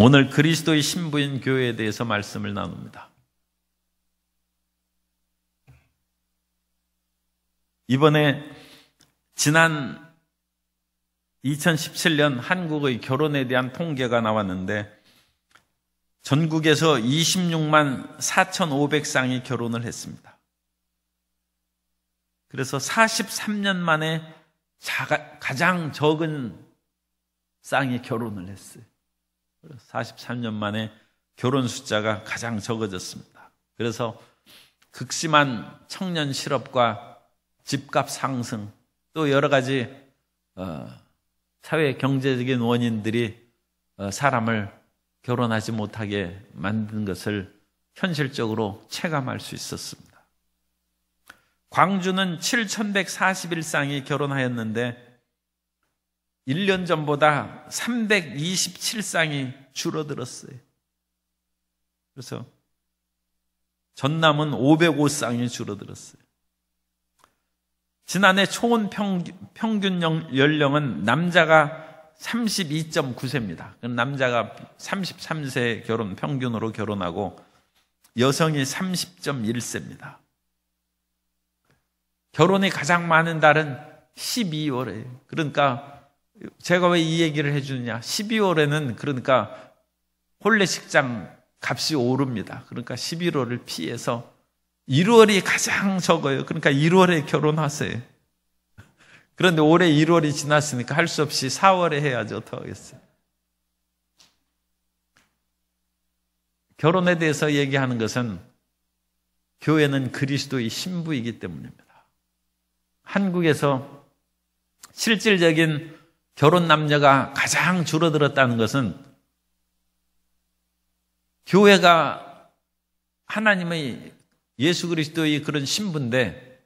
오늘 그리스도의 신부인 교회에 대해서 말씀을 나눕니다. 이번에 지난 2017년 한국의 결혼에 대한 통계가 나왔는데 전국에서 26만 4,500쌍이 결혼을 했습니다. 그래서 43년 만에 가장 적은 쌍이 결혼을 했어요. 43년 만에 결혼 숫자가 가장 적어졌습니다. 그래서 극심한 청년 실업과 집값 상승, 또 여러 가지 사회 경제적인 원인들이 사람을 결혼하지 못하게 만든 것을 현실적으로 체감할 수 있었습니다. 광주는 7,141쌍이 결혼하였는데 1년 전보다 327쌍이 줄어들었어요. 그래서 전남은 505쌍이 줄어들었어요. 지난해 초혼 평균 연령은 남자가 32.9세입니다. 남자가 33세 평균으로 결혼하고 여성이 30.1세입니다. 결혼이 가장 많은 달은 12월이에요. 그러니까 제가 왜 이 얘기를 해주느냐. 12월에는 그러니까 혼례식장 값이 오릅니다. 그러니까 11월을 피해서 1월이 가장 적어요. 그러니까 1월에 결혼하세요. 그런데 올해 1월이 지났으니까 할 수 없이 4월에 해야지 어떡하겠어요. 결혼에 대해서 얘기하는 것은 교회는 그리스도의 신부이기 때문입니다. 한국에서 실질적인 결혼 남녀가 가장 줄어들었다는 것은 교회가 하나님의 예수 그리스도의 그런 신부인데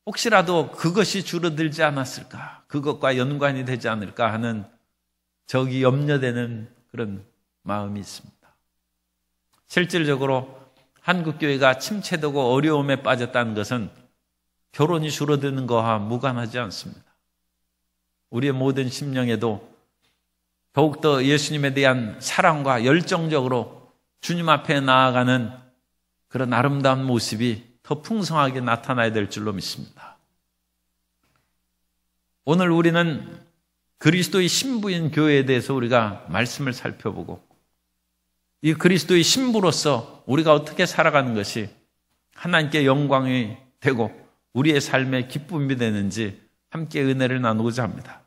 혹시라도 그것이 줄어들지 않았을까, 그것과 연관이 되지 않을까 하는 적이 염려되는 그런 마음이 있습니다. 실질적으로 한국교회가 침체되고 어려움에 빠졌다는 것은 결혼이 줄어드는 것과 무관하지 않습니다. 우리의 모든 심령에도 더욱더 예수님에 대한 사랑과 열정적으로 주님 앞에 나아가는 그런 아름다운 모습이 더 풍성하게 나타나야 될 줄로 믿습니다. 오늘 우리는 그리스도의 신부인 교회에 대해서 우리가 말씀을 살펴보고 이 그리스도의 신부로서 우리가 어떻게 살아가는 것이 하나님께 영광이 되고 우리의 삶에 기쁨이 되는지 함께 은혜를 나누고자 합니다.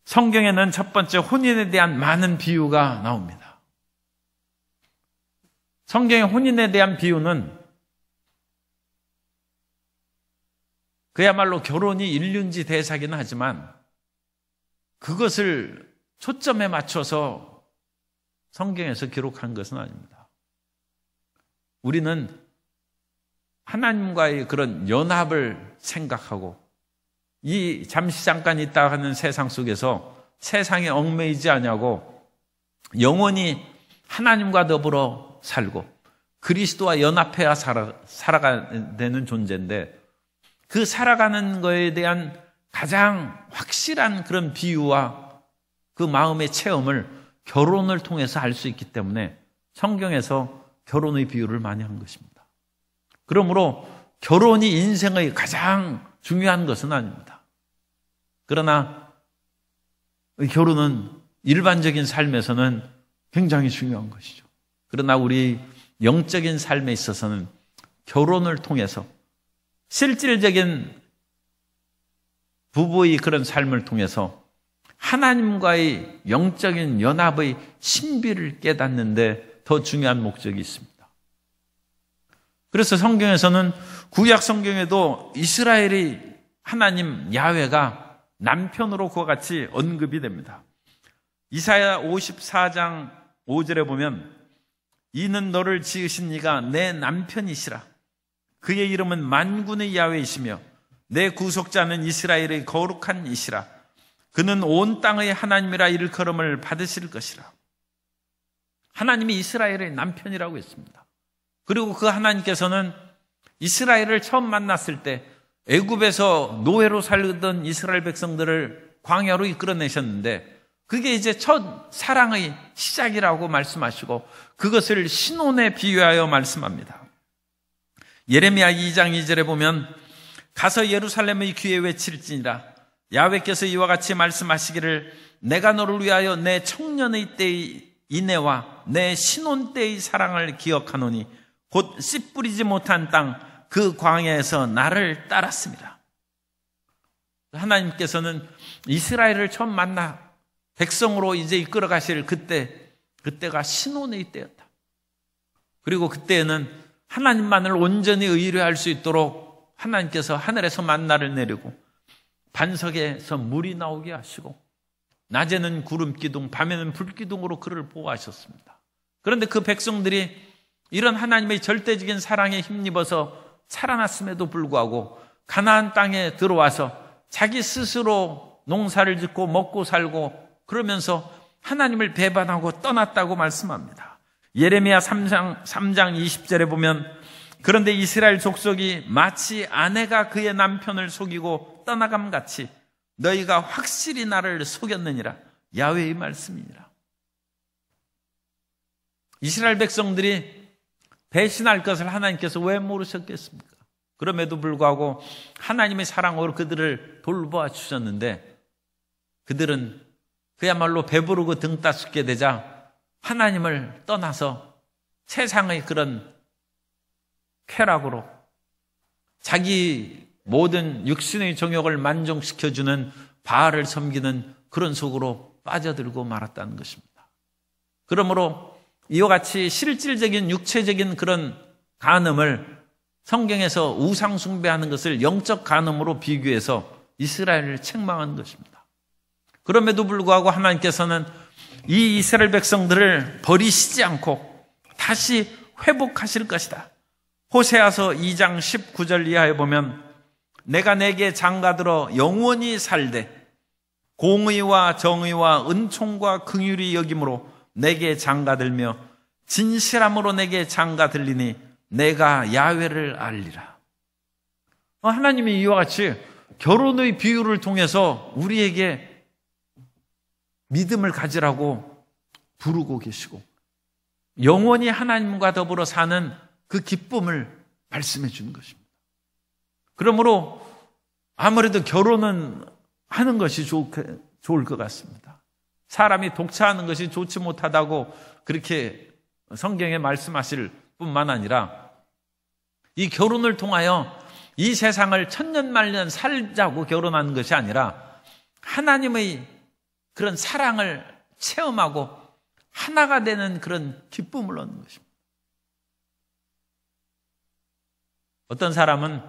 성경에는 첫 번째 혼인에 대한 많은 비유가 나옵니다. 성경의 혼인에 대한 비유는 그야말로 결혼이 일륜지 대사긴 하지만 그것을 초점에 맞춰서 성경에서 기록한 것은 아닙니다. 우리는 하나님과의 그런 연합을 생각하고 이 잠시 잠깐 있다 하는 세상 속에서 세상에 얽매이지 않냐고 영원히 하나님과 더불어 살고 그리스도와 연합해야 살아가야 되는 존재인데 그 살아가는 것에 대한 가장 확실한 그런 비유와 그 마음의 체험을 결혼을 통해서 알 수 있기 때문에 성경에서 결혼의 비유를 많이 한 것입니다. 그러므로 결혼이 인생의 가장 중요한 것은 아닙니다. 그러나 결혼은 일반적인 삶에서는 굉장히 중요한 것이죠. 그러나 우리 영적인 삶에 있어서는 결혼을 통해서 실질적인 부부의 그런 삶을 통해서 하나님과의 영적인 연합의 신비를 깨닫는데 더 중요한 목적이 있습니다. 그래서 성경에서는 구약 성경에도 이스라엘의 하나님 야훼가 남편으로 그와 같이 언급이 됩니다. 이사야 54장 5절에 보면 이는 너를 지으신 이가 내 남편이시라. 그의 이름은 만군의 야훼이시며 내 구속자는 이스라엘의 거룩한 이시라. 그는 온 땅의 하나님이라 일컬음을 받으실 것이라. 하나님이 이스라엘의 남편이라고 했습니다. 그리고 그 하나님께서는 이스라엘을 처음 만났을 때 애굽에서 노예로 살던 이스라엘 백성들을 광야로 이끌어내셨는데 그게 이제 첫 사랑의 시작이라고 말씀하시고 그것을 신혼에 비유하여 말씀합니다. 예레미야 2장 2절에 보면 가서 예루살렘의 귀에 외칠지니라 야훼께서 이와 같이 말씀하시기를 내가 너를 위하여 내 청년의 때의 인애와 내 신혼 때의 사랑을 기억하노니 곧 씨 뿌리지 못한 땅 그 광야에서 나를 따랐습니다. 하나님께서는 이스라엘을 처음 만나 백성으로 이제 이끌어 가실 그때가 신혼의 때였다. 그리고 그때에는 하나님만을 온전히 의뢰할 수 있도록 하나님께서 하늘에서 만나를 내리고 반석에서 물이 나오게 하시고 낮에는 구름 기둥, 밤에는 불 기둥으로 그를 보호하셨습니다. 그런데 그 백성들이 이런 하나님의 절대적인 사랑에 힘입어서 살아났음에도 불구하고 가나안 땅에 들어와서 자기 스스로 농사를 짓고 먹고 살고 그러면서 하나님을 배반하고 떠났다고 말씀합니다. 예레미야 3장 20절에 보면 그런데 이스라엘 족속이 마치 아내가 그의 남편을 속이고 떠나감같이 너희가 확실히 나를 속였느니라. 야훼의 말씀이니라. 이스라엘 백성들이 배신할 것을 하나님께서 왜 모르셨겠습니까? 그럼에도 불구하고 하나님의 사랑으로 그들을 돌보아 주셨는데 그들은 그야말로 배부르고 등 따숩게 되자 하나님을 떠나서 세상의 그런 쾌락으로 자기 모든 육신의 정욕을 만족시켜주는 바알을 섬기는 그런 속으로 빠져들고 말았다는 것입니다. 그러므로 이와 같이 실질적인 육체적인 그런 간음을 성경에서 우상 숭배하는 것을 영적 간음으로 비교해서 이스라엘을 책망한 것입니다. 그럼에도 불구하고 하나님께서는 이 이스라엘 백성들을 버리시지 않고 다시 회복하실 것이다. 호세아서 2장 19절 이하에 보면 내가 내게 장가들어 영원히 살되 공의와 정의와 은총과 긍휼이 여김으로 내게 장가들며 진실함으로 내게 장가들리니 내가 야훼를 알리라. 하나님이 이와 같이 결혼의 비유를 통해서 우리에게 믿음을 가지라고 부르고 계시고 영원히 하나님과 더불어 사는 그 기쁨을 말씀해 주는 것입니다. 그러므로 아무래도 결혼은 하는 것이 좋을 것 같습니다. 사람이 독차하는 것이 좋지 못하다고 그렇게 성경에 말씀하실 뿐만 아니라 이 결혼을 통하여 이 세상을 천년만년 살자고 결혼하는 것이 아니라 하나님의 그런 사랑을 체험하고 하나가 되는 그런 기쁨을 얻는 것입니다. 어떤 사람은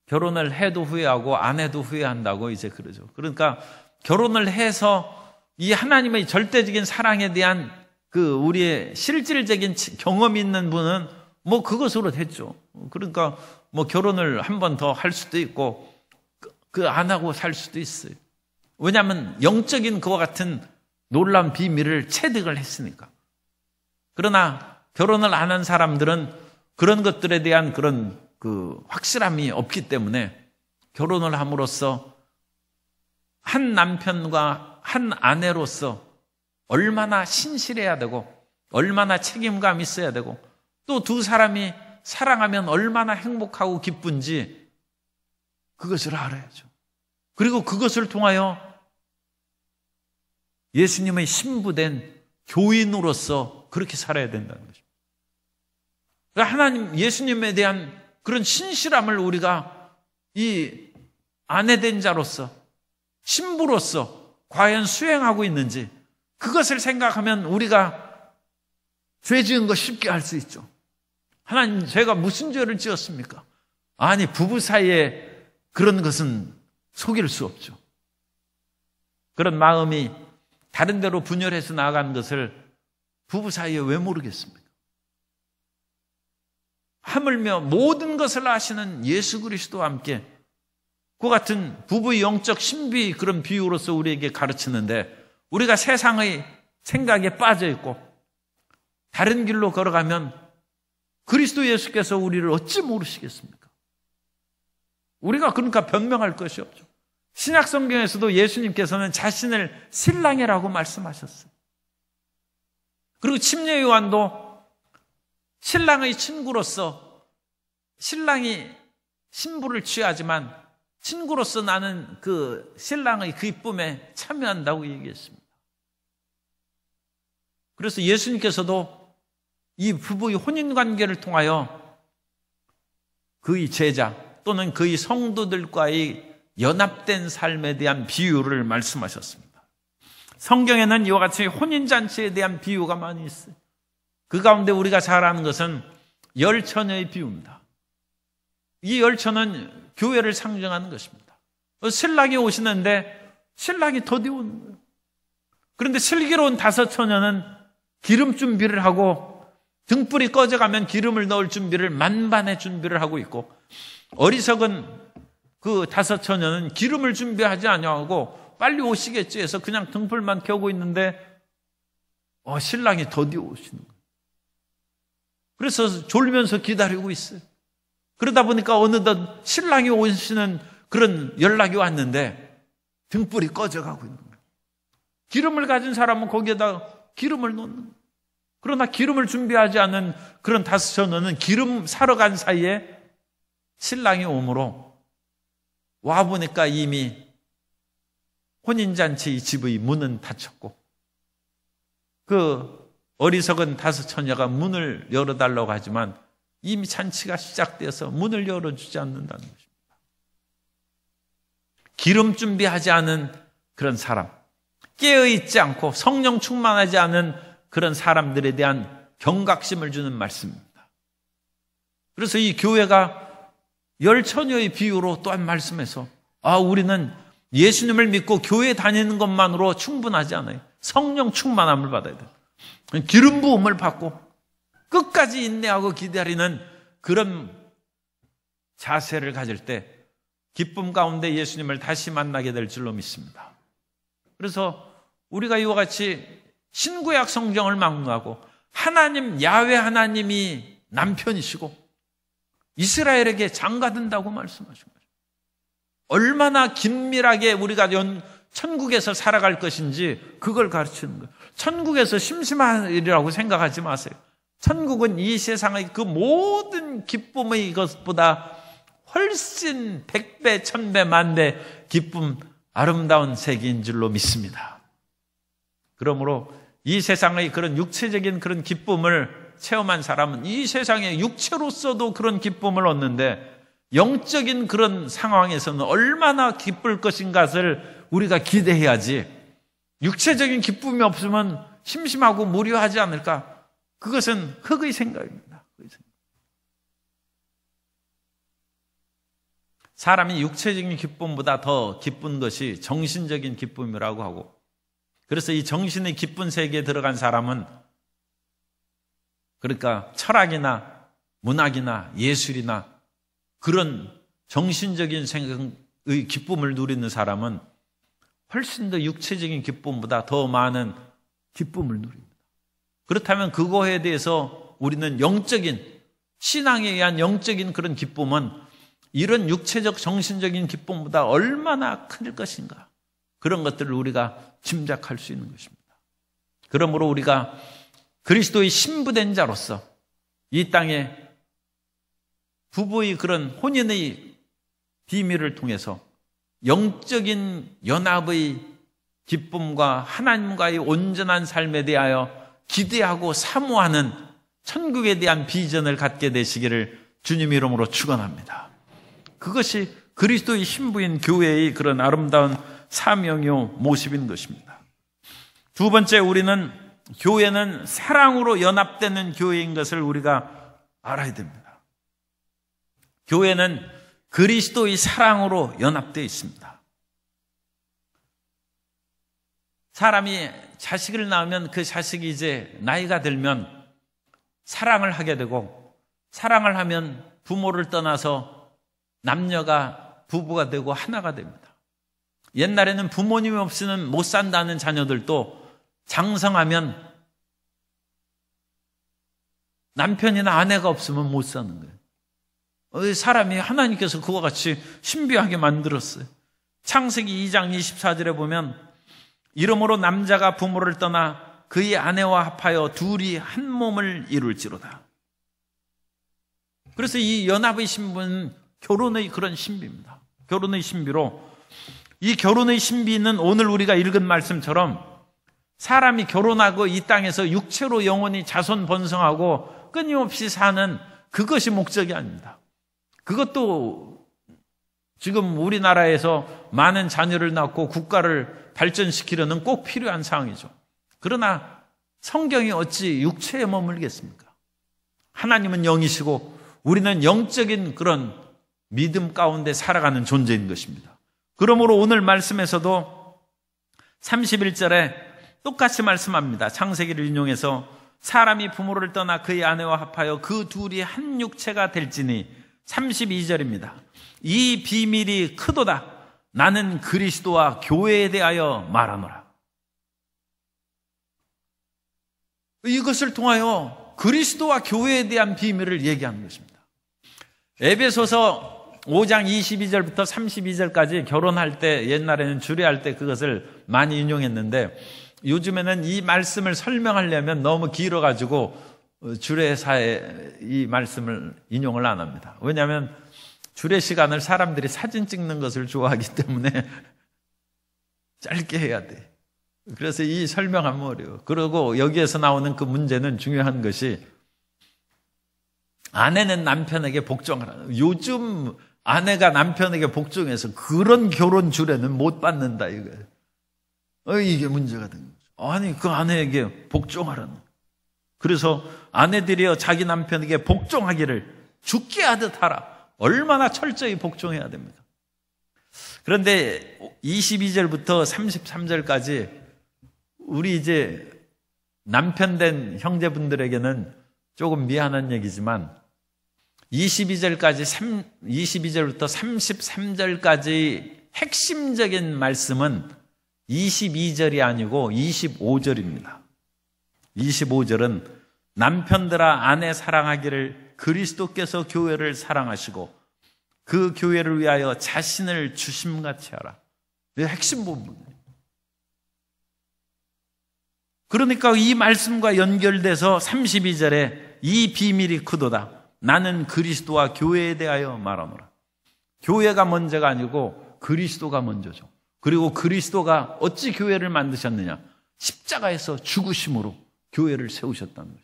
결혼을 해도 후회하고 안 해도 후회한다고 이제 그러죠. 그러니까 결혼을 해서 이 하나님의 절대적인 사랑에 대한 그 우리의 실질적인 경험이 있는 분은 뭐 그것으로 됐죠. 그러니까 뭐 결혼을 한 번 더 할 수도 있고 그 안 하고 살 수도 있어요. 왜냐하면 영적인 그와 같은 놀라운 비밀을 체득을 했으니까. 그러나 결혼을 안 한 사람들은 그런 것들에 대한 그런 그 확실함이 없기 때문에 결혼을 함으로써 한 남편과 한 아내로서 얼마나 신실해야 되고 얼마나 책임감 있어야 되고 또 두 사람이 사랑하면 얼마나 행복하고 기쁜지 그것을 알아야죠. 그리고 그것을 통하여 예수님의 신부된 교인으로서 그렇게 살아야 된다는 것입니다. 그러니까 하나님 예수님에 대한 그런 신실함을 우리가 이 아내된 자로서 신부로서 과연 수행하고 있는지 그것을 생각하면 우리가 죄 지은 거 쉽게 알 수 있죠. 하나님 제가 무슨 죄를 지었습니까? 아니 부부 사이에 그런 것은 속일 수 없죠. 그런 마음이 다른 데로 분열해서 나아가는 것을 부부 사이에 왜 모르겠습니까? 하물며 모든 것을 아시는 예수 그리스도와 함께 그 같은 부부의 영적 신비 그런 비유로서 우리에게 가르치는데 우리가 세상의 생각에 빠져 있고 다른 길로 걸어가면 그리스도 예수께서 우리를 어찌 모르시겠습니까? 우리가 그러니까 변명할 것이 없죠. 신약 성경에서도 예수님께서는 자신을 신랑이라고 말씀하셨어요. 그리고 침례 요한도 신랑의 친구로서 신랑이 신부를 취하지만 친구로서 나는 그 신랑의 기쁨에 참여한다고 얘기했습니다. 그래서 예수님께서도 이 부부의 혼인관계를 통하여 그의 제자 또는 그의 성도들과의 연합된 삶에 대한 비유를 말씀하셨습니다. 성경에는 이와 같이 혼인잔치에 대한 비유가 많이 있어요. 그 가운데 우리가 잘 아는 것은 열처녀의 비유입니다. 이 열처는 교회를 상징하는 것입니다. 신랑이 오시는데 신랑이 더디 오는 거예요. 그런데 슬기로운 다섯 처녀는 기름 준비를 하고 등불이 꺼져가면 기름을 넣을 준비를 만반의 준비를 하고 있고, 어리석은 그 다섯 처녀는 기름을 준비하지 아니하고 빨리 오시겠지 해서 그냥 등불만 켜고 있는데 신랑이 더디 오시는 거예요. 그래서 졸면서 기다리고 있어요. 그러다 보니까 어느덧 신랑이 오시는 그런 연락이 왔는데 등불이 꺼져가고 있는 거예요. 기름을 가진 사람은 거기에다 기름을 넣는 거예요. 그러나 기름을 준비하지 않은 그런 다섯 처녀는 기름 사러 간 사이에 신랑이 오므로 와보니까 이미 혼인잔치 집의 문은 닫혔고 그 어리석은 다섯 처녀가 문을 열어달라고 하지만 이미 잔치가 시작되어서 문을 열어주지 않는다는 것입니다. 기름 준비하지 않은 그런 사람, 깨어있지 않고 성령 충만하지 않은 그런 사람들에 대한 경각심을 주는 말씀입니다. 그래서 이 교회가 열처녀의 비유로 또한 말씀해서 우리는 예수님을 믿고 교회 다니는 것만으로 충분하지 않아요. 성령 충만함을 받아야 돼요. 기름 부음을 받고 끝까지 인내하고 기다리는 그런 자세를 가질 때 기쁨 가운데 예수님을 다시 만나게 될 줄로 믿습니다. 그래서 우리가 이와 같이 신구약 성경을 막론하고 하나님, 야훼 하나님이 남편이시고 이스라엘에게 장가든다고 말씀하신 거죠. 얼마나 긴밀하게 우리가 천국에서 살아갈 것인지 그걸 가르치는 거예요. 천국에서 심심한 일이라고 생각하지 마세요. 천국은 이 세상의 그 모든 기쁨의 것보다 훨씬 100배, 1000배, 만배 기쁨, 아름다운 세계인 줄로 믿습니다. 그러므로 이 세상의 그런 육체적인 그런 기쁨을 체험한 사람은 이 세상에 육체로서도 그런 기쁨을 얻는데 영적인 그런 상황에서는 얼마나 기쁠 것인가를 우리가 기대해야지, 육체적인 기쁨이 없으면 심심하고 무료하지 않을까? 그것은 흙의 생각입니다. 사람이 육체적인 기쁨보다 더 기쁜 것이 정신적인 기쁨이라고 하고, 그래서 이 정신의 기쁜 세계에 들어간 사람은 그러니까 철학이나 문학이나 예술이나 그런 정신적인 생각의 기쁨을 누리는 사람은 훨씬 더 육체적인 기쁨보다 더 많은 기쁨을 누립니다. 그렇다면 그거에 대해서 우리는 영적인, 신앙에 의한 영적인 그런 기쁨은 이런 육체적 정신적인 기쁨보다 얼마나 클 것인가, 그런 것들을 우리가 짐작할 수 있는 것입니다. 그러므로 우리가 그리스도의 신부된 자로서 이 땅에 부부의 그런 혼인의 비밀을 통해서 영적인 연합의 기쁨과 하나님과의 온전한 삶에 대하여 기대하고 사모하는 천국에 대한 비전을 갖게 되시기를 주님 이름으로 축원합니다. 그것이 그리스도의 신부인 교회의 그런 아름다운 사명이요 모습인 것입니다. 두 번째, 우리는 교회는 사랑으로 연합되는 교회인 것을 우리가 알아야 됩니다. 교회는 그리스도의 사랑으로 연합되어 있습니다. 사람이 자식을 낳으면 그 자식이 이제 나이가 들면 사랑을 하게 되고, 사랑을 하면 부모를 떠나서 남녀가 부부가 되고 하나가 됩니다. 옛날에는 부모님이 없이는 못 산다는 자녀들도 장성하면 남편이나 아내가 없으면 못 사는 거예요. 사람이 하나님께서 그와 같이 신비하게 만들었어요. 창세기 2장 24절에 보면 이러므로 남자가 부모를 떠나 그의 아내와 합하여 둘이 한 몸을 이룰지로다. 그래서 이 연합의 신비는 결혼의 그런 신비입니다. 결혼의 신비로, 이 결혼의 신비는 오늘 우리가 읽은 말씀처럼 사람이 결혼하고 이 땅에서 육체로 영원히 자손 번성하고 끊임없이 사는 그것이 목적이 아닙니다. 그것도 지금 우리나라에서 많은 자녀를 낳고 국가를 발전시키려는 꼭 필요한 상황이죠. 그러나 성경이 어찌 육체에 머물겠습니까? 하나님은 영이시고 우리는 영적인 그런 믿음 가운데 살아가는 존재인 것입니다. 그러므로 오늘 말씀에서도 31절에 똑같이 말씀합니다. 창세기를 인용해서 사람이 부모를 떠나 그의 아내와 합하여 그 둘이 한 육체가 될지니, 32절입니다. 이 비밀이 크도다. 나는 그리스도와 교회에 대하여 말하노라. 이것을 통하여 그리스도와 교회에 대한 비밀을 얘기하는 것입니다. 에베소서 5장 22절부터 32절까지 결혼할 때, 옛날에는 주례할 때 그것을 많이 인용했는데 요즘에는 이 말씀을 설명하려면 너무 길어가지고 주례사에 이 말씀을 인용을 안 합니다. 왜냐하면 주례 시간을 사람들이 사진 찍는 것을 좋아하기 때문에 짧게 해야 돼. 그래서 이 설명하면 어려워. 그리고 여기에서 나오는 그 문제는, 중요한 것이 아내는 남편에게 복종하라. 요즘 아내가 남편에게 복종해서 그런 결혼 주례는 못 받는다 이거예요. 이게 문제가 된 거죠. 아니, 그 아내에게 복종하라는. 그래서 아내들이여 자기 남편에게 복종하기를 죽게 하듯 하라. 얼마나 철저히 복종해야 됩니까? 그런데 22절부터 33절까지 우리 이제 남편 된 형제분들에게는 조금 미안한 얘기지만 22절부터 33절까지 핵심적인 말씀은 22절이 아니고 25절입니다. 25절은 남편들아 아내 사랑하기를 그리스도께서 교회를 사랑하시고 그 교회를 위하여 자신을 주심같이 하라. 이게 핵심 부분이에요. 그러니까 이 말씀과 연결돼서 32절에 이 비밀이 크도다. 나는 그리스도와 교회에 대하여 말하노라. 교회가 먼저가 아니고 그리스도가 먼저죠. 그리고 그리스도가 어찌 교회를 만드셨느냐? 십자가에서 죽으심으로 교회를 세우셨다는 거죠.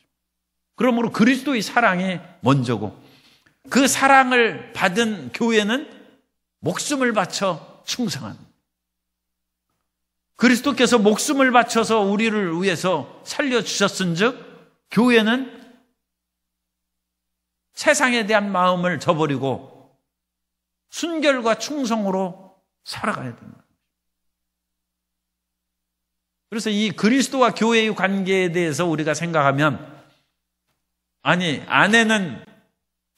그러므로 그리스도의 사랑이 먼저고, 그 사랑을 받은 교회는 목숨을 바쳐 충성한, 그리스도께서 목숨을 바쳐서 우리를 위해서 살려주셨은즉 교회는 세상에 대한 마음을 저버리고 순결과 충성으로 살아가야 됩니다. 그래서 이 그리스도와 교회의 관계에 대해서 우리가 생각하면, 아니, 아내는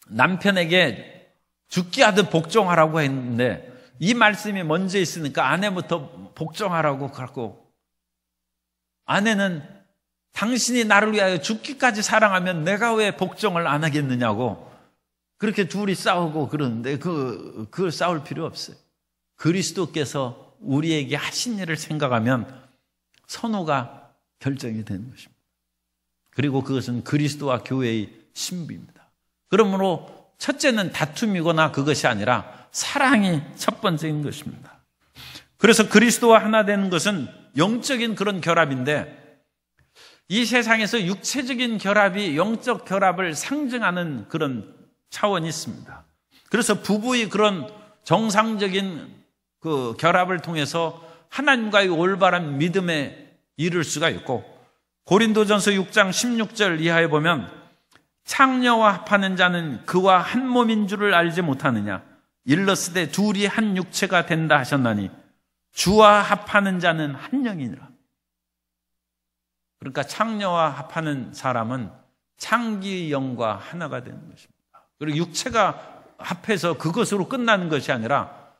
남편에게 죽게 하듯 복종하라고 했는데 이 말씀이 먼저 있으니까 아내부터 복종하라고 그러고, 아내는 당신이 나를 위하여 죽기까지 사랑하면 내가 왜 복종을 안 하겠느냐고 그렇게 둘이 싸우고 그러는데 그걸 싸울 필요 없어요. 그리스도께서 우리에게 하신 일을 생각하면 선호가 결정이 되는 것입니다. 그리고 그것은 그리스도와 교회의 신비입니다. 그러므로 첫째는 다툼이거나 그것이 아니라 사랑이 첫 번째인 것입니다. 그래서 그리스도와 하나 되는 것은 영적인 그런 결합인데, 이 세상에서 육체적인 결합이 영적 결합을 상징하는 그런 차원이 있습니다. 그래서 부부의 그런 정상적인 그 결합을 통해서 하나님과의 올바른 믿음에 이를 수가 있고, 고린도전서 6장 16절 이하에 보면 창녀와 합하는 자는 그와 한 몸인 줄을 알지 못하느냐? 일러스되 둘이 한 육체가 된다 하셨나니 주와 합하는 자는 한 영이니라. 그러니까 창녀와 합하는 사람은 창기의 영과 하나가 되는 것입니다. 그리고 육체가 합해서 그것으로 끝나는 것이 아니라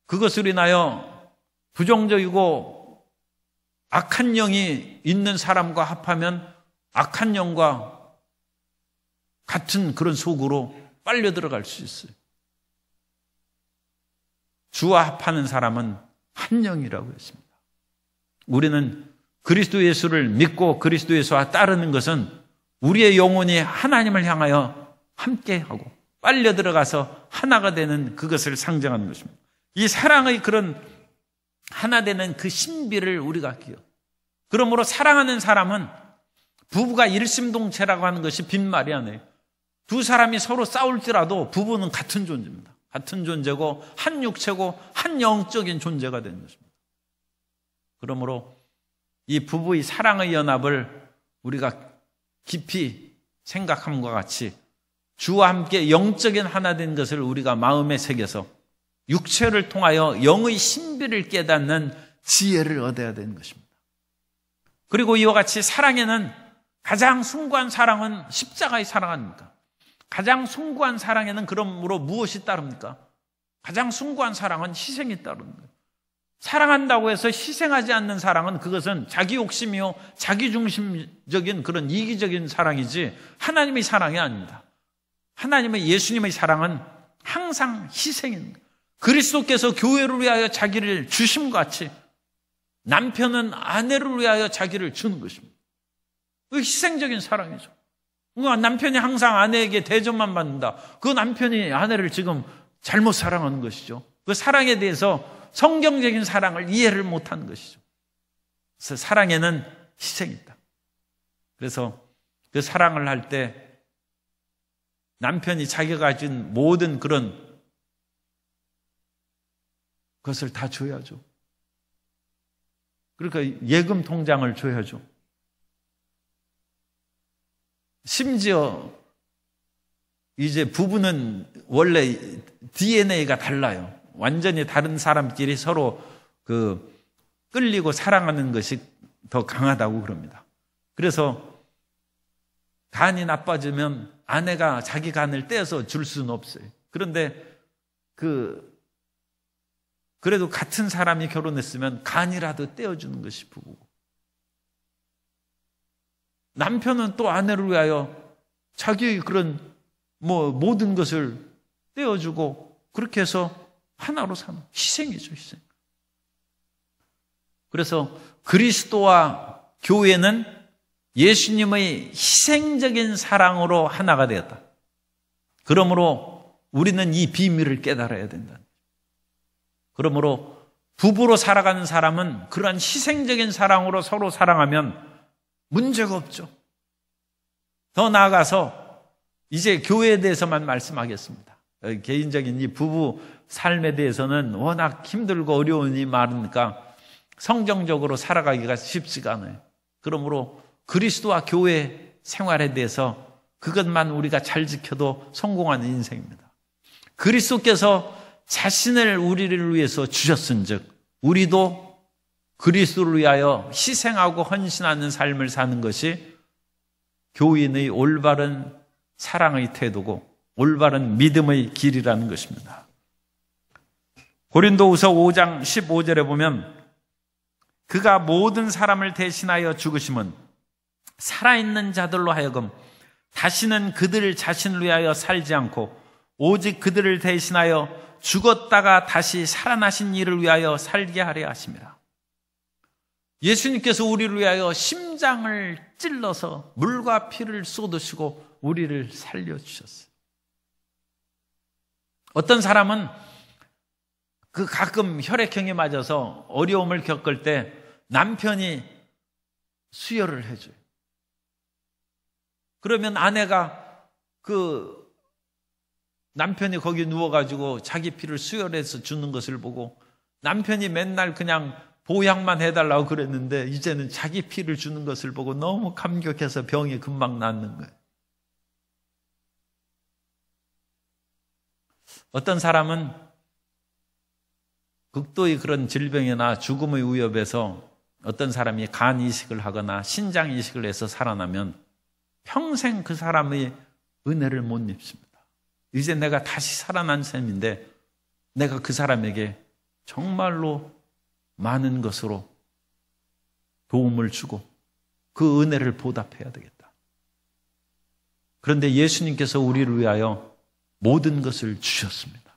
그것으로 인하여 부정적이고 악한 영이 있는 사람과 합하면 악한 영과 같은 그런 속으로 빨려 들어갈 수 있어요. 주와 합하는 사람은 한 영이라고 했습니다. 우리는 그리스도 예수를 믿고 그리스도 예수와 따르는 것은 우리의 영혼이 하나님을 향하여 함께하고 빨려 들어가서 하나가 되는 그것을 상징하는 것입니다. 이 사랑의 그런 하나 되는 그 신비를 우리가 기억. 그러므로 사랑하는 사람은 부부가 일심동체라고 하는 것이 빈말이 아니에요. 두 사람이 서로 싸울지라도 부부는 같은 존재입니다. 같은 존재고 한 육체고 한 영적인 존재가 되는 것입니다. 그러므로 이 부부의 사랑의 연합을 우리가 깊이 생각함과 같이 주와 함께 영적인 하나 된 것을 우리가 마음에 새겨서 육체를 통하여 영의 신비를 깨닫는 지혜를 얻어야 되는 것입니다. 그리고 이와 같이 사랑에는 가장 숭고한 사랑은 십자가의 사랑 아닙니까? 가장 숭고한 사랑에는 그러므로 무엇이 따릅니까? 가장 숭고한 사랑은 희생이 따르는 거예요. 사랑한다고 해서 희생하지 않는 사랑은 그것은 자기 욕심이요 자기 중심적인 그런 이기적인 사랑이지 하나님의 사랑이 아닙니다. 하나님의 예수님의 사랑은 항상 희생인 거예요. 그리스도께서 교회를 위하여 자기를 주심과 같이 남편은 아내를 위하여 자기를 주는 것입니다. 그 희생적인 사랑이죠. 남편이 항상 아내에게 대접만 받는다. 그 남편이 아내를 지금 잘못 사랑하는 것이죠. 그 사랑에 대해서 성경적인 사랑을 이해를 못하는 것이죠. 그래서 사랑에는 희생이 있다. 그래서 그 사랑을 할 때 남편이 자기가 가진 모든 그런 것을 다 줘야죠. 그러니까 예금 통장을 줘야죠. 심지어 이제 부부는 원래 DNA가 달라요. 완전히 다른 사람끼리 서로 끌리고 사랑하는 것이 더 강하다고 그럽니다. 그래서 간이 나빠지면 아내가 자기 간을 떼어서 줄 수는 없어요. 그런데 그래도 같은 사람이 결혼했으면 간이라도 떼어주는 것이 부부고, 남편은 또 아내를 위하여 자기의 그런 모든 것을 떼어주고 그렇게 해서 하나로 사는 희생이죠, 희생. 그래서 그리스도와 교회는 예수님의 희생적인 사랑으로 하나가 되었다. 그러므로 우리는 이 비밀을 깨달아야 된다. 그러므로 부부로 살아가는 사람은 그러한 희생적인 사랑으로 서로 사랑하면 문제가 없죠. 더 나아가서 이제 교회에 대해서만 말씀하겠습니다. 개인적인 이 부부 삶에 대해서는 워낙 힘들고 어려운 이 말이니까 성경적으로 살아가기가 쉽지가 않아요. 그러므로 그리스도와 교회 생활에 대해서 그것만 우리가 잘 지켜도 성공하는 인생입니다. 그리스도께서 자신을 우리를 위해서 주셨은즉 우리도 그리스도를 위하여 희생하고 헌신하는 삶을 사는 것이 교인의 올바른 사랑의 태도고 올바른 믿음의 길이라는 것입니다. 고린도후서 5장 15절에 보면 그가 모든 사람을 대신하여 죽으심은 살아있는 자들로 하여금 다시는 그들 자신을 위하여 살지 않고 오직 그들을 대신하여 죽었다가 다시 살아나신 이를 위하여 살게 하려 하심이라. 예수님께서 우리를 위하여 심장을 찔러서 물과 피를 쏟으시고 우리를 살려주셨어요. 어떤 사람은 가끔 혈액형이 맞아서 어려움을 겪을 때 남편이 수혈을 해줘요. 그러면 아내가 남편이 거기 누워가지고 자기 피를 수혈해서 주는 것을 보고 남편이 맨날 그냥 보양만 해달라고 그랬는데 이제는 자기 피를 주는 것을 보고 너무 감격해서 병이 금방 낫는 거예요. 어떤 사람은 극도의 그런 질병이나 죽음의 위협에서 어떤 사람이 간 이식을 하거나 신장 이식을 해서 살아나면 평생 그 사람의 은혜를 못 입습니다. 이제 내가 다시 살아난 셈인데 내가 그 사람에게 정말로 많은 것으로 도움을 주고 그 은혜를 보답해야 되겠다. 그런데 예수님께서 우리를 위하여 모든 것을 주셨습니다.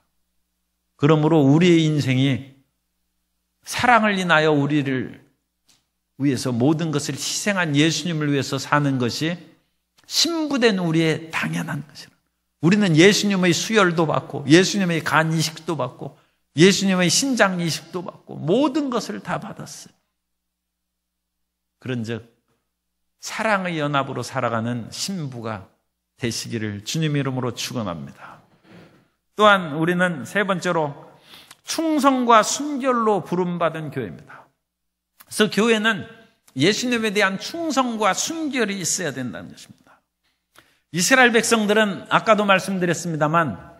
그러므로 우리의 인생이 사랑을 인하여 우리를 위해서 모든 것을 희생한 예수님을 위해서 사는 것이 신부된 우리의 당연한 것이라. 우리는 예수님의 수혈도 받고 예수님의 간 이식도 받고 예수님의 신장 이식도 받고 모든 것을 다 받았어요. 그런즉 사랑의 연합으로 살아가는 신부가 되시기를 주님 이름으로 축원합니다. 또한 우리는 세 번째로 충성과 순결로 부름받은 교회입니다. 그래서 교회는 예수님에 대한 충성과 순결이 있어야 된다는 것입니다. 이스라엘 백성들은 아까도 말씀드렸습니다만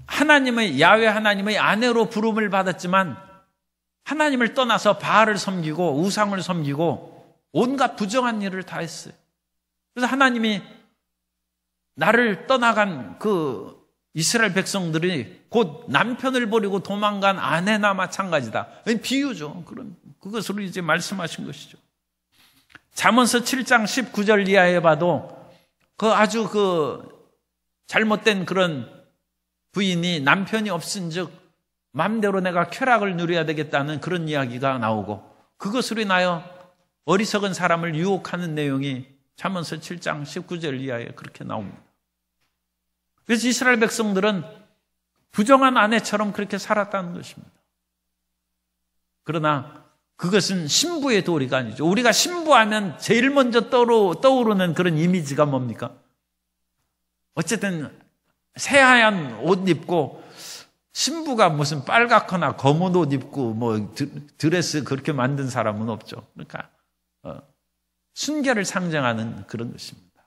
하나님의 야훼 하나님의 아내로 부름을 받았지만 하나님을 떠나서 바알을 섬기고 우상을 섬기고 온갖 부정한 일을 다 했어요. 그래서 하나님이 나를 떠나간 그 이스라엘 백성들이 곧 남편을 버리고 도망간 아내나 마찬가지다. 비유죠. 그것으로 이제 말씀하신 것이죠. 잠언서 7장 19절 이하에 봐도 아주 잘못된 그런 부인이 남편이 없은즉 마음대로 내가 쾌락을 누려야 되겠다는 그런 이야기가 나오고 그것으로 인하여 어리석은 사람을 유혹하는 내용이 잠언서 7장 19절 이하에 그렇게 나옵니다. 그래서 이스라엘 백성들은 부정한 아내처럼 그렇게 살았다는 것입니다. 그러나 그것은 신부의 도리가 아니죠. 우리가 신부하면 제일 먼저 떠오르는 그런 이미지가 뭡니까? 어쨌든 새하얀 옷 입고 신부가 무슨 빨갛거나 검은 옷 입고 뭐 드레스 그렇게 만든 사람은 없죠. 그러니까 순결을 상징하는 그런 것입니다.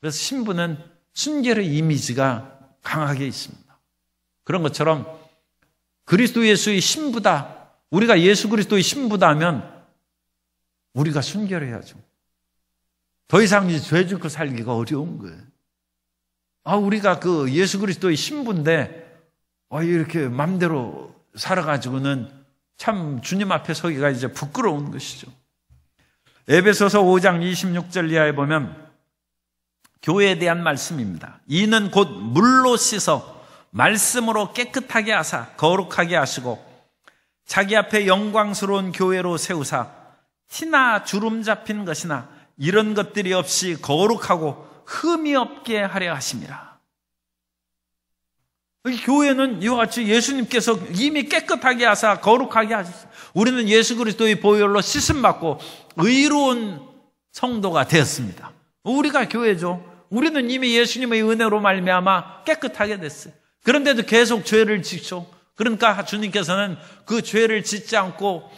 그래서 신부는 순결의 이미지가 강하게 있습니다. 그런 것처럼 그리스도 예수의 신부다. 우리가 예수 그리스도의 신부다 하면 우리가 순결해야죠. 더 이상 죄 짓고 살기가 어려운 거예요. 우리가 그 예수 그리스도의 신부인데 이렇게 맘대로 살아가지고는 참 주님 앞에 서기가 이제 부끄러운 것이죠. 에베소서 5장 26절 이하에 보면 교회에 대한 말씀입니다. 이는 곧 물로 씻어 말씀으로 깨끗하게 하사 거룩하게 하시고 자기 앞에 영광스러운 교회로 세우사 티나 주름 잡힌 것이나 이런 것들이 없이 거룩하고 흠이 없게 하려 하심이라. 교회는 이와 같이 예수님께서 이미 깨끗하게 하사 거룩하게 하셨어요. 우리는 예수 그리스도의 보혈로 씻음받고 의로운 성도가 되었습니다. 우리가 교회죠. 우리는 이미 예수님의 은혜로 말미암아 깨끗하게 됐어요. 그런데도 계속 죄를 짓죠. 그러니까 주님께서는 그 죄를 짓지 않고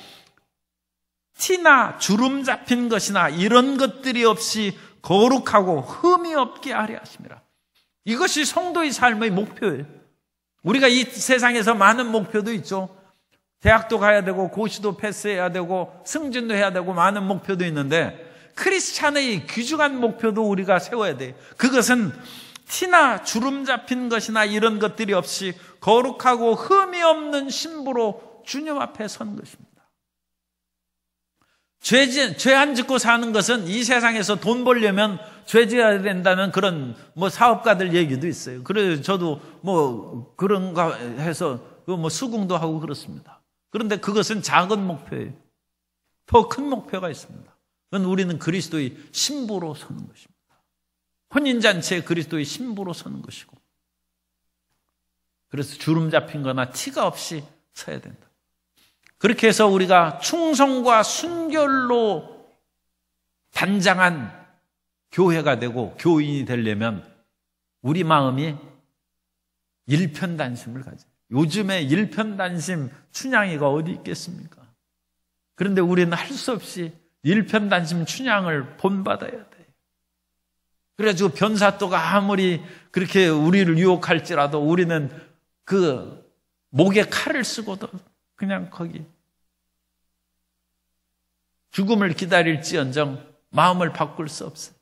티나 주름 잡힌 것이나 이런 것들이 없이 거룩하고 흠이 없게 하려 하심이라. 이것이 성도의 삶의 목표예요. 우리가 이 세상에서 많은 목표도 있죠. 대학도 가야 되고 고시도 패스해야 되고 승진도 해야 되고 많은 목표도 있는데 크리스찬의 귀중한 목표도 우리가 세워야 돼요. 그것은 티나 주름 잡힌 것이나 이런 것들이 없이 거룩하고 흠이 없는 신부로 주님 앞에 선 것입니다. 죄 안 짓고 사는 것은 이 세상에서 돈 벌려면 죄 지어야 된다는 그런 사업가들 얘기도 있어요. 그래서 저도 그런가 해서 수긍도 하고 그렇습니다. 그런데 그것은 작은 목표예요. 더 큰 목표가 있습니다. 그건 우리는 그리스도의 신부로 서는 것입니다. 혼인잔치에 그리스도의 신부로 서는 것이고, 그래서 주름 잡힌 거나 티가 없이 서야 된다. 그렇게 해서 우리가 충성과 순결로 단장한 교회가 되고 교인이 되려면 우리 마음이 일편단심을 가져요. 요즘에 일편단심 춘향이가 어디 있겠습니까? 그런데 우리는 할 수 없이 일편단심 춘향을 본받아야 돼요. 그래가지고 변사또가 아무리 그렇게 우리를 유혹할지라도 우리는 그 목에 칼을 쓰고도 그냥 거기 죽음을 기다릴지언정 마음을 바꿀 수 없어요.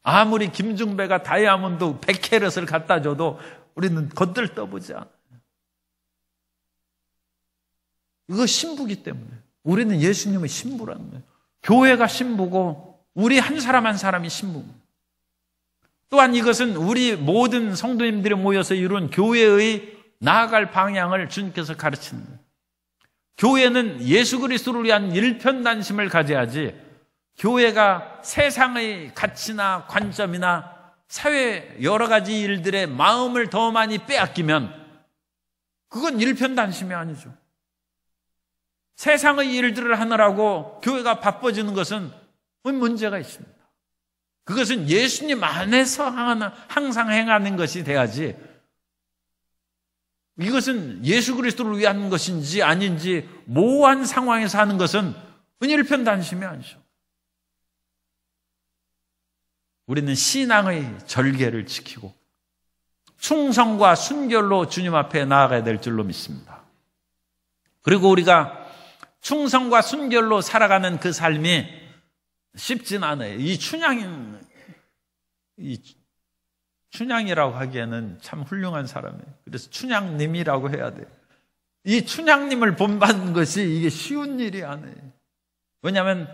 아무리 김중배가 다이아몬드 100캐럿을 갖다 줘도 우리는 겉들떠보지 않아요. 이거 신부기 때문에 우리는 예수님의 신부라는 거예요. 교회가 신부고 우리 한 사람 한 사람이 신부입니다. 또한 이것은 우리 모든 성도님들이 모여서 이룬 교회의 나아갈 방향을 주님께서 가르치는 거예요. 교회는 예수 그리스도를 위한 일편단심을 가져야지, 교회가 세상의 가치나 관점이나 사회 여러 가지 일들에 마음을 더 많이 빼앗기면 그건 일편단심이 아니죠. 세상의 일들을 하느라고 교회가 바빠지는 것은 문제가 있습니다. 그것은 예수님 안에서 항상 행하는 것이 돼야지, 이것은 예수 그리스도를 위한 것인지 아닌지 모호한 상황에서 하는 것은 일편단심이 아니죠. 우리는 신앙의 절개를 지키고 충성과 순결로 주님 앞에 나아가야 될 줄로 믿습니다. 그리고 우리가 충성과 순결로 살아가는 그 삶이 쉽진 않아요. 이 춘향이라고 하기에는 참 훌륭한 사람이에요. 그래서 춘향님이라고 해야 돼요. 이 춘향님을 본받는 것이 이게 쉬운 일이 아니에요. 왜냐하면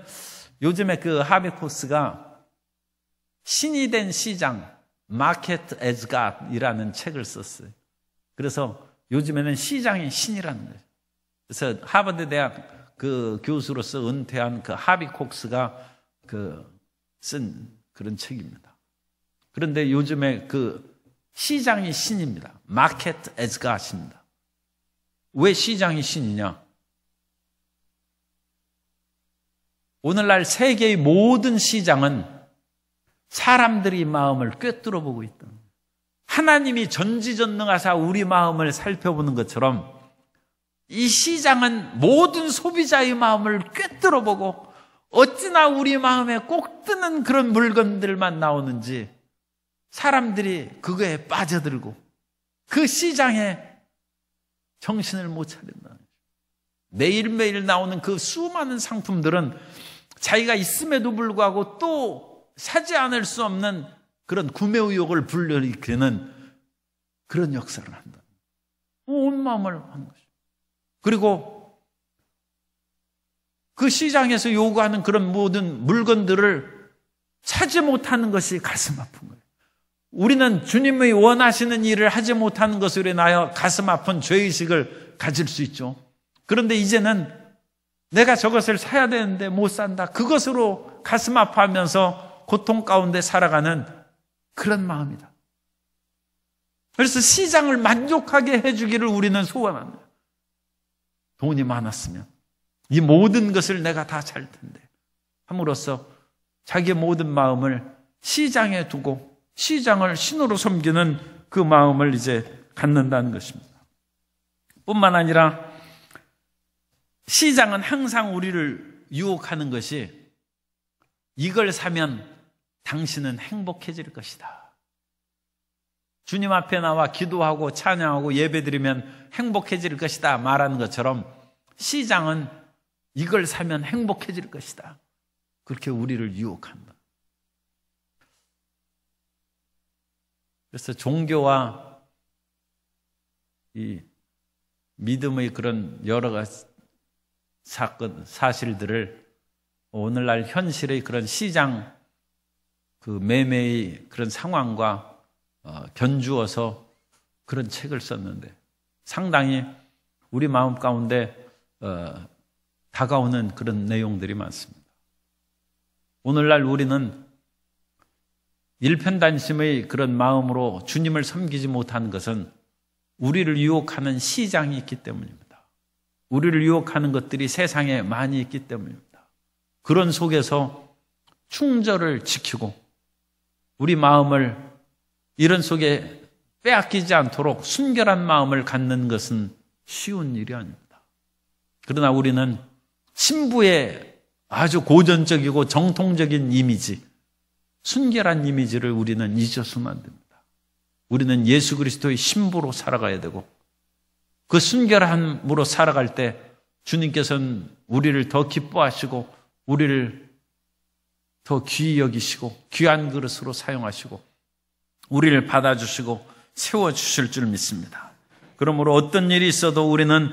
요즘에 그 하비코스가 신이 된 시장, Market as God이라는 책을 썼어요. 그래서 요즘에는 시장이 신이라는 거예요. 그래서 하버드 대학 그 교수로서 은퇴한 그 하비콕스가 쓴 그런 책입니다. 그런데 요즘에 그 시장이 신입니다. Market as God입니다. 왜 시장이 신이냐? 오늘날 세계의 모든 시장은 사람들이 마음을 꿰뚫어 보고 있다. 하나님이 전지전능하사 우리 마음을 살펴보는 것처럼 이 시장은 모든 소비자의 마음을 꿰뚫어 보고 어찌나 우리 마음에 꼭 드는 그런 물건들만 나오는지 사람들이 그거에 빠져들고 그 시장에 정신을 못 차린다. 매일매일 나오는 그 수많은 상품들은 자기가 있음에도 불구하고 또 사지 않을 수 없는 그런 구매 의욕을 불러일으키는 그런 역사를 한다. 온 마음을 하는 것이죠. 그리고 그 시장에서 요구하는 그런 모든 물건들을 사지 못하는 것이 가슴 아픈 거예요. 우리는 주님의 원하시는 일을 하지 못하는 것으로 인하여 가슴 아픈 죄의식을 가질 수 있죠. 그런데 이제는 내가 저것을 사야 되는데 못 산다. 그것으로 가슴 아파하면서 고통 가운데 살아가는 그런 마음이다. 그래서 시장을 만족하게 해주기를 우리는 소원합니다. 돈이 많았으면 이 모든 것을 내가 다 살 텐데 함으로써 자기의 모든 마음을 시장에 두고 시장을 신으로 섬기는 그 마음을 이제 갖는다는 것입니다. 뿐만 아니라 시장은 항상 우리를 유혹하는 것이 이걸 사면 당신은 행복해질 것이다. 주님 앞에 나와 기도하고 찬양하고 예배드리면 행복해질 것이다 말하는 것처럼 시장은 이걸 사면 행복해질 것이다. 그렇게 우리를 유혹한다. 그래서 종교와 이 믿음의 그런 여러 가지 사실들을 오늘날 현실의 그런 시장 그 매매의 그런 상황과 견주어서 그런 책을 썼는데 상당히 우리 마음 가운데 다가오는 그런 내용들이 많습니다. 오늘날 우리는 일편단심의 그런 마음으로 주님을 섬기지 못하는 것은 우리를 유혹하는 시장이 있기 때문입니다. 우리를 유혹하는 것들이 세상에 많이 있기 때문입니다. 그런 속에서 충절을 지키고 우리 마음을 이런 속에 빼앗기지 않도록 순결한 마음을 갖는 것은 쉬운 일이 아닙니다. 그러나 우리는 신부의 아주 고전적이고 정통적인 이미지, 순결한 이미지를 우리는 잊어서는 안 됩니다. 우리는 예수 그리스도의 신부로 살아가야 되고 그 순결함으로 살아갈 때 주님께서는 우리를 더 기뻐하시고 우리를 더 귀히 여기시고 귀한 그릇으로 사용하시고 우리를 받아주시고 세워주실 줄 믿습니다. 그러므로 어떤 일이 있어도 우리는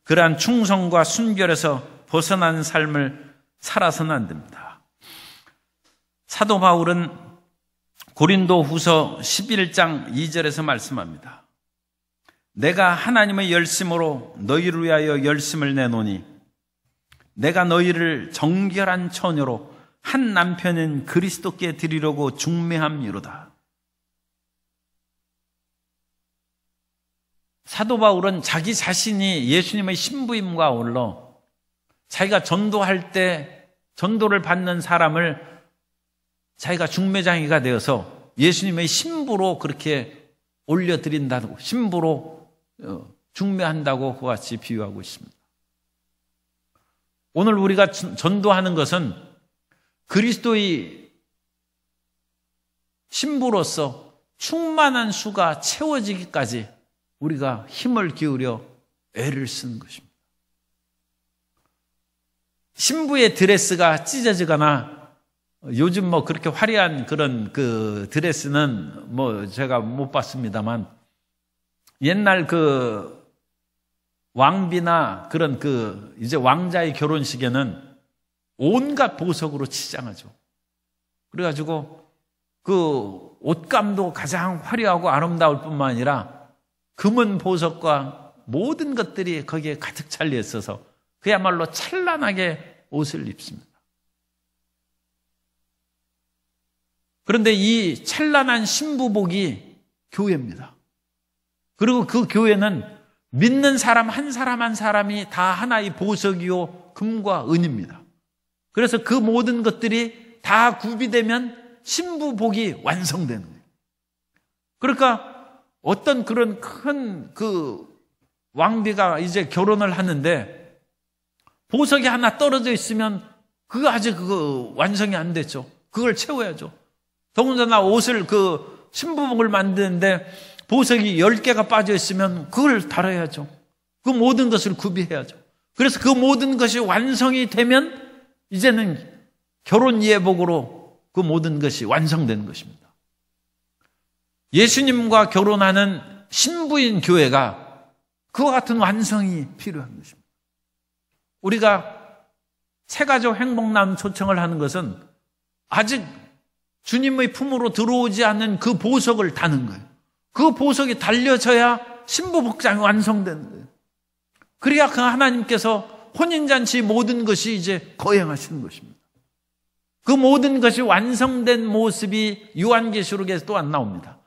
그러한 충성과 순결에서 벗어난 삶을 살아서는 안 됩니다. 사도 바울은 고린도후서 11장 2절에서 말씀합니다. 내가 하나님의 열심으로 너희를 위하여 열심을 내노니 내가 너희를 정결한 처녀로 한 남편인 그리스도께 드리려고 중매함이로다. 사도 바울은 자기 자신이 예수님의 신부임과 아울러 자기가 전도할 때 전도를 받는 사람을 자기가 중매장이가 되어서 예수님의 신부로 그렇게 올려드린다고, 신부로 중매한다고 그와 같이 비유하고 있습니다. 오늘 우리가 전도하는 것은 그리스도의 신부로서 충만한 수가 채워지기까지 우리가 힘을 기울여 애를 쓰는 것입니다. 신부의 드레스가 찢어지거나 요즘 그렇게 화려한 그런 그 드레스는 제가 못 봤습니다만 옛날 그 왕비나 그런 이제 왕자의 결혼식에는 온갖 보석으로 치장하죠. 그래가지고 그 옷감도 가장 화려하고 아름다울 뿐만 아니라 금은 보석과 모든 것들이 거기에 가득 찰려 있어서 그야말로 찬란하게 옷을 입습니다. 그런데 이 찬란한 신부복이 교회입니다. 그리고 그 교회는 믿는 사람 한 사람이 다 하나의 보석이요 금과 은입니다. 그래서 그 모든 것들이 다 구비되면 신부복이 완성되는 거예요. 그러니까 어떤 그런 큰 왕비가 이제 결혼을 하는데 보석이 하나 떨어져 있으면 그거 아직 완성이 안 됐죠. 그걸 채워야죠. 더군다나 옷을 신부복을 만드는데 보석이 10개가 빠져 있으면 그걸 달아야죠. 그 모든 것을 구비해야죠. 그래서 그 모든 것이 완성이 되면 이제는 결혼 예복으로 그 모든 것이 완성되는 것입니다. 예수님과 결혼하는 신부인 교회가 그와 같은 완성이 필요한 것입니다. 우리가 새가족 행복남 초청을 하는 것은 아직 주님의 품으로 들어오지 않는 그 보석을 다는 거예요. 그 보석이 달려져야 신부 복장이 완성되는 거예요. 그래야 그 하나님께서 혼인잔치 모든 것이 이제 거행하시는 것입니다. 그 모든 것이 완성된 모습이 요한계시록에서 또한 나옵니다.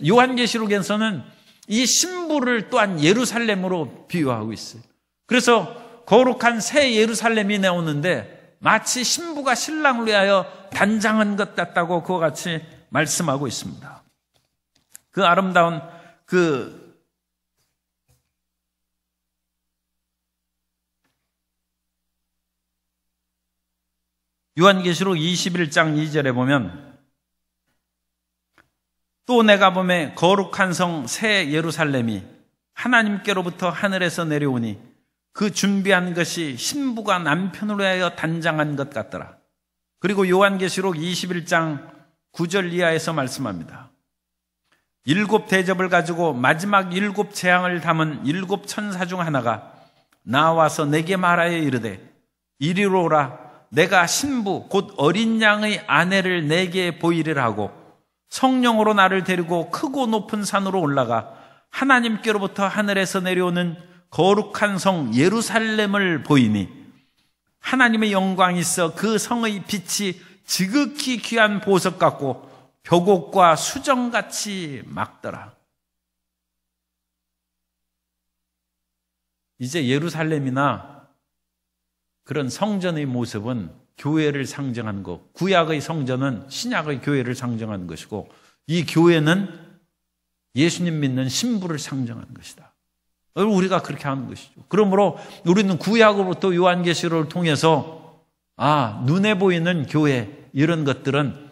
요한계시록에서는 이 신부를 또한 예루살렘으로 비유하고 있어요. 그래서 거룩한 새 예루살렘이 나오는데 마치 신부가 신랑을 위하여 단장한 것 같다고 그와 같이 말씀하고 있습니다. 그 아름다운 요한계시록 21장 2절에 보면 또 내가 보매 거룩한 성 새 예루살렘이 하나님께로부터 하늘에서 내려오니 그 준비한 것이 신부가 남편으로 하여 단장한 것 같더라. 그리고 요한계시록 21장 9절 이하에서 말씀합니다. 7 대접을 가지고 마지막 7 재앙을 담은 7 천사 중 하나가 나와서 내게 말하여 이르되 이리로 오라. 내가 신부 곧 어린 양의 아내를 내게 보이리라 하고 성령으로 나를 데리고 크고 높은 산으로 올라가 하나님께로부터 하늘에서 내려오는 거룩한 성 예루살렘을 보이니 하나님의 영광이 있어 그 성의 빛이 지극히 귀한 보석 같고 벽옥과 수정같이 막더라. 이제 예루살렘이나 그런 성전의 모습은 교회를 상징하는 것, 구약의 성전은 신약의 교회를 상징하는 것이고 이 교회는 예수님 믿는 신부를 상징하는 것이다. 우리가 그렇게 하는 것이죠. 그러므로 우리는 구약으로부터 요한계시록을 통해서 눈에 보이는 교회 이런 것들은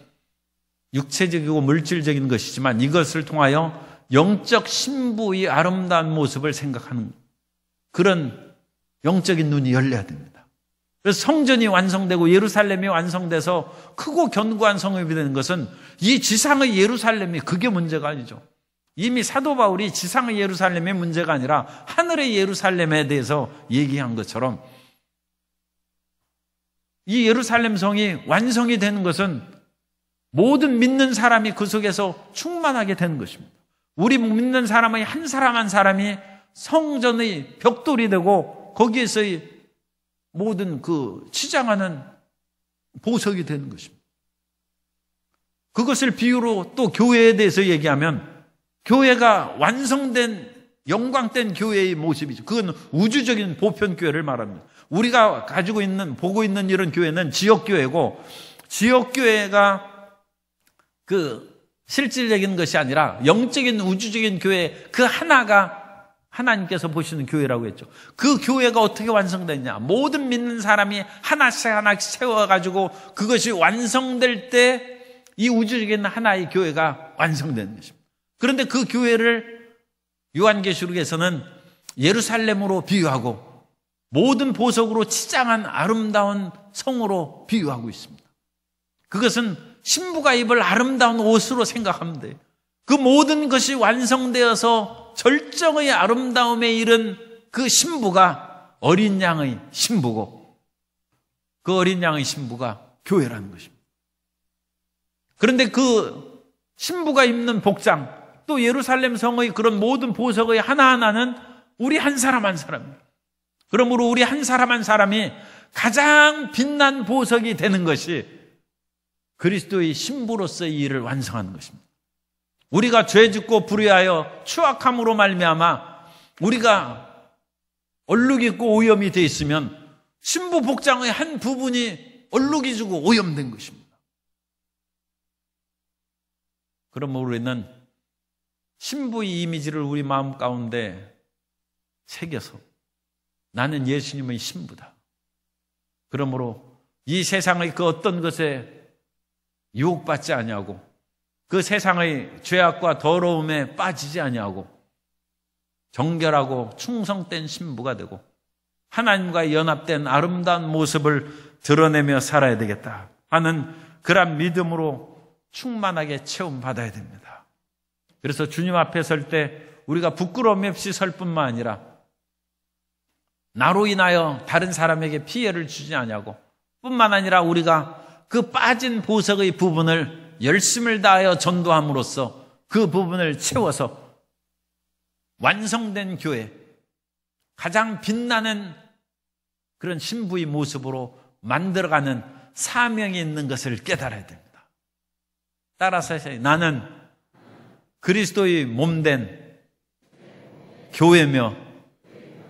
육체적이고 물질적인 것이지만 이것을 통하여 영적 신부의 아름다운 모습을 생각하는 그런 영적인 눈이 열려야 됩니다. 그래서 성전이 완성되고 예루살렘이 완성돼서 크고 견고한 성읍이 되는 것은 이 지상의 예루살렘이 그게 문제가 아니죠. 이미 사도 바울이 지상의 예루살렘의 문제가 아니라 하늘의 예루살렘에 대해서 얘기한 것처럼 이 예루살렘 성이 완성이 되는 것은 모든 믿는 사람이 그 속에서 충만하게 되는 것입니다. 우리 믿는 사람의 한 사람 한 사람이 성전의 벽돌이 되고 거기에서의 모든 그 치장하는 보석이 되는 것입니다. 그것을 비유로 또 교회에 대해서 얘기하면 교회가 완성된 영광된 교회의 모습이죠. 그건 우주적인 보편교회를 말합니다. 우리가 가지고 있는 보고 있는 이런 교회는 지역교회고, 지역교회가 그 실질적인 것이 아니라 영적인 우주적인 교회 그 하나가 하나님께서 보시는 교회라고 했죠. 그 교회가 어떻게 완성됐냐? 모든 믿는 사람이 하나씩 하나씩 세워가지고 그것이 완성될 때 이 우주적인 하나의 교회가 완성되는 것입니다. 그런데 그 교회를 요한계시록에서는 예루살렘으로 비유하고 모든 보석으로 치장한 아름다운 성으로 비유하고 있습니다. 그것은 신부가 입을 아름다운 옷으로 생각하면 돼요. 그 모든 것이 완성되어서 절정의 아름다움에 이른 그 신부가 어린 양의 신부고, 그 어린 양의 신부가 교회라는 것입니다. 그런데 그 신부가 입는 복장, 또 예루살렘 성의 그런 모든 보석의 하나하나는 우리 한 사람 한 사람입니다. 그러므로 우리 한 사람 한 사람이 가장 빛난 보석이 되는 것이 그리스도의 신부로서의 일을 완성하는 것입니다. 우리가 죄 짓고 불의하여 추악함으로 말미암아 우리가 얼룩이 있고 오염이 되어 있으면 신부 복장의 한 부분이 얼룩이 지고 오염된 것입니다. 그러므로 우리는 신부의 이미지를 우리 마음 가운데 새겨서 나는 예수님의 신부다. 그러므로 이 세상의 그 어떤 것에 유혹받지 아니하고 그 세상의 죄악과 더러움에 빠지지 아니하고 정결하고 충성된 신부가 되고 하나님과 연합된 아름다운 모습을 드러내며 살아야 되겠다 하는 그런 믿음으로 충만하게 체험받아야 됩니다. 그래서 주님 앞에 설 때 우리가 부끄러움 없이 설 뿐만 아니라 나로 인하여 다른 사람에게 피해를 주지 아니하고 뿐만 아니라 우리가 그 빠진 보석의 부분을 열심을 다하여 전도함으로써 그 부분을 채워서 완성된 교회, 가장 빛나는 그런 신부의 모습으로 만들어가는 사명이 있는 것을 깨달아야 됩니다. 따라서 나는 그리스도의 몸된 교회며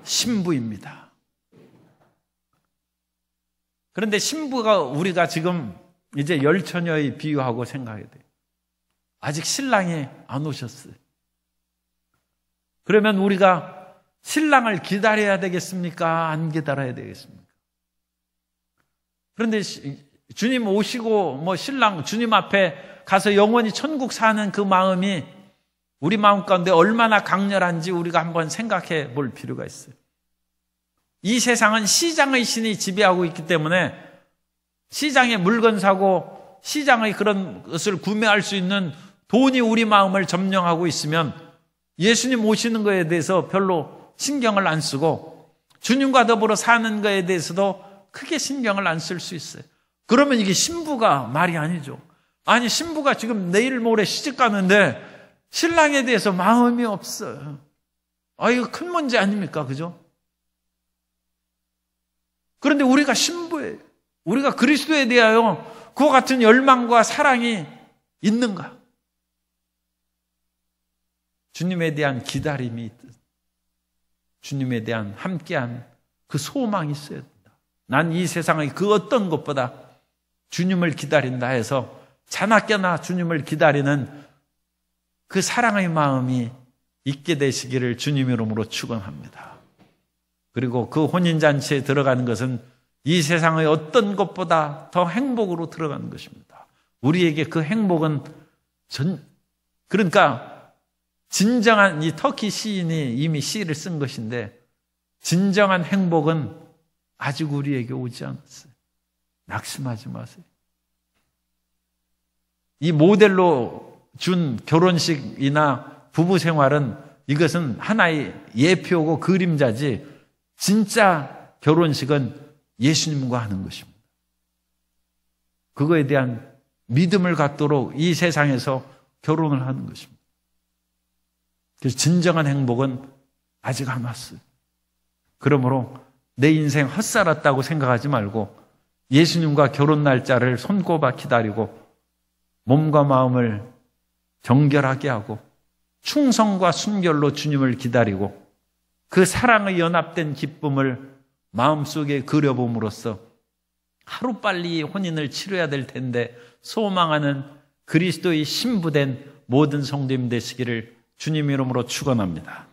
신부입니다. 그런데 신부가 우리가 지금 이제 열처녀의 비유하고 생각해야 돼요. 아직 신랑이 안 오셨어요. 그러면 우리가 신랑을 기다려야 되겠습니까? 안 기다려야 되겠습니까? 그런데 주님 오시고 뭐 신랑 주님 앞에 가서 영원히 천국 사는 그 마음이 우리 마음 가운데 얼마나 강렬한지 우리가 한번 생각해 볼 필요가 있어요. 이 세상은 시장의 신이 지배하고 있기 때문에 시장에 물건 사고 시장의 그런 것을 구매할 수 있는 돈이 우리 마음을 점령하고 있으면 예수님 오시는 것에 대해서 별로 신경을 안 쓰고 주님과 더불어 사는 것에 대해서도 크게 신경을 안 쓸 수 있어요. 그러면 이게 신부가 말이 아니죠. 아니 신부가 지금 내일 모레 시집 가는데 신랑에 대해서 마음이 없어요. 이거 큰 문제 아닙니까? 그죠? 그런데 우리가 신부예요. 우리가 그리스도에 대하여 그와 같은 열망과 사랑이 있는가? 주님에 대한 기다림이 있듯 주님에 대한 함께한 그 소망이 있어야 된다. 난 이 세상의 그 어떤 것보다 주님을 기다린다 해서 자나깨나 주님을 기다리는 그 사랑의 마음이 있게 되시기를 주님 이름으로 축원합니다. 그리고 그 혼인잔치에 들어가는 것은 이 세상의 어떤 것보다 더 행복으로 들어가는 것입니다. 우리에게 그 행복은 그러니까 진정한 이 터키 시인이 이미 시를 쓴 것인데 진정한 행복은 아직 우리에게 오지 않았어요. 낙심하지 마세요. 이 모델로 준 결혼식이나 부부 생활은 이것은 하나의 예표고 그림자지 진짜 결혼식은 예수님과 하는 것입니다. 그거에 대한 믿음을 갖도록 이 세상에서 결혼을 하는 것입니다. 그래서 진정한 행복은 아직 안 왔어요. 그러므로 내 인생 헛살았다고 생각하지 말고 예수님과 결혼 날짜를 손꼽아 기다리고 몸과 마음을 정결하게 하고 충성과 순결로 주님을 기다리고 그 사랑의 연합된 기쁨을 마음속에 그려봄으로써 하루빨리 혼인을 치러야 될 텐데 소망하는 그리스도의 신부된 모든 성도님 되시기를 주님 이름으로 축원합니다.